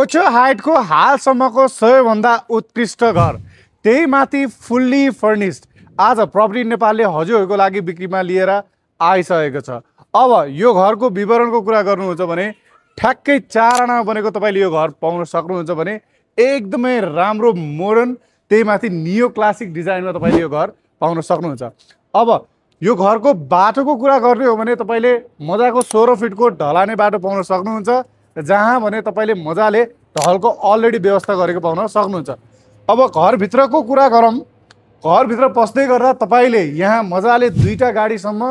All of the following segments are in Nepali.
उच्च हाइटको हालसम्मको सबैभन्दा उत्कृष्ट घर, त्यही माथि फुल्ली फर्निस्ड आज प्रपर्टी नेपालले हजुरहरूको लागि बिक्रीमा लिएर आइसकेको छ। अब यो घरको विवरणको कुरा गर्नुहुन्छ भने ठ्याक्कै 4 आनामा बनेको तपाईँले यो घर पाउन सक्नुहुन्छ भने एकदमै राम्रो मोडर्न, त्यही माथि नियो क्लासिक डिजाइनमा तपाईँले यो घर पाउन सक्नुहुन्छ। अब यो घरको बाटोको कुरा गर्ने हो भने तपाईँले मजाको 16 फिटको ढलाने बाटो पाउन सक्नुहुन्छ, जहाँ भने तपाईँले मजाले ढलको अलरेडी व्यवस्था गरेको पाउन सक्नुहुन्छ। अब घरभित्रको कुरा गरौँ, घरभित्र पस्दै गर्दा तपाईँले यहाँ मजाले 2टा गाडीसम्म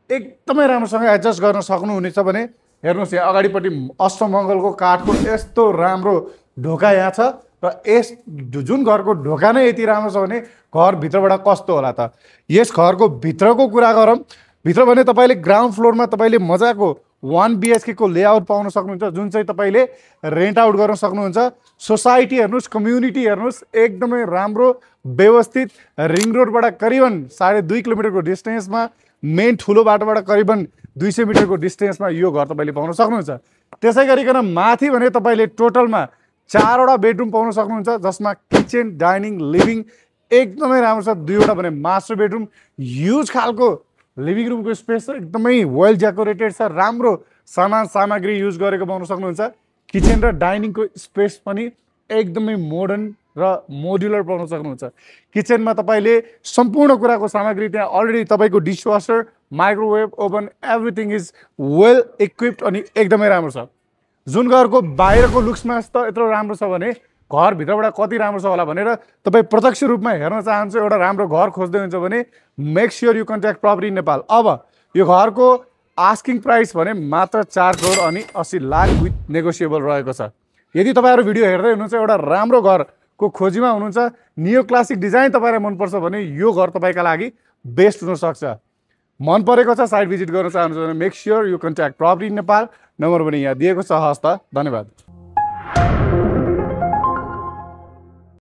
एकदमै राम्रोसँग एडजस्ट गर्न सक्नुहुनेछ भने हेर्नुहोस्, यहाँ अगाडिपट्टि अष्टमङ्गलको काठको यस्तो राम्रो ढोका यहाँ छ र यस जुन घरको ढोका नै यति राम्रो छ भने घरभित्रबाट कस्तो होला त। यस घरको भित्रको कुरा गरौँ, भित्र भने तपाईँले ग्राउन्ड फ्लोरमा तपाईँले मजाको 1 BHK को लेआउट पाउन सक्नुहुन्छ, जुन चाहिँ तपाईँले रेन्ट आउट गर्न सक्नुहुन्छ। सोसाइटी हेर्नुहोस्, कम्युनिटी हेर्नुहोस्, एकदमै राम्रो व्यवस्थित, रिङ रोडबाट करिबन 2.5 किलोमिटरको डिस्टेन्समा, मेन ठुलो बाटोबाट करिबन 200 मिटरको डिस्टेन्समा यो घर तपाईँले पाउन सक्नुहुन्छ। त्यसै गरिकन माथि भने तपाईँले टोटलमा 4वटा बेडरुम पाउन सक्नुहुन्छ, जसमा किचन, डाइनिङ, लिभिङ एकदमै राम्रो छ। 2वटा भने मास्टर बेडरुम, ह्युज खालको लिभिङ रुमको स्पेस छ, एकदमै वेल डेकोरेटेड छ, राम्रो सामान सामग्री युज गरेको पाउन सक्नुहुन्छ। किचन र डाइनिङको स्पेस पनि एकदमै मोडर्न र मोड्युलर पाउन सक्नुहुन्छ। किचनमा तपाईँले सम्पूर्ण कुराको सामग्री त्यहाँ अलरेडी तपाईँको dishwasher, microwave, oven, everything is well equipped अनि एकदमै राम्रो छ। जुन घरको बाहिरको लुक्समा यत्रो राम्रो छ भने घरभित्रबाट कति राम्रो छ होला भनेर तपाईँ प्रत्यक्ष रूपमा हेर्न चाहन्छ, एउटा राम्रो घर खोज्दै हुन्छ भने make sure you contact property Nepal. अब यो घरको आस्किङ प्राइस भने मात्र 4 करोड अनि 80 लाख विथ नेगोसिएबल रहेको छ। यदि तपाईँहरू भिडियो हेर्दै हुनुहुन्छ, एउटा राम्रो घरको खोजीमा हुनुहुन्छ, नियो क्लासिक डिजाइन तपाईँलाई मनपर्छ भने यो घर तपाईँका लागि बेस्ट हुनसक्छ। मन परेको छ, साइट भिजिट गर्न चाहनुहुन्छ भने make sure you contact property Nepal. Number पनि यहाँ दिएको छ। हस् त, धन्यवाद।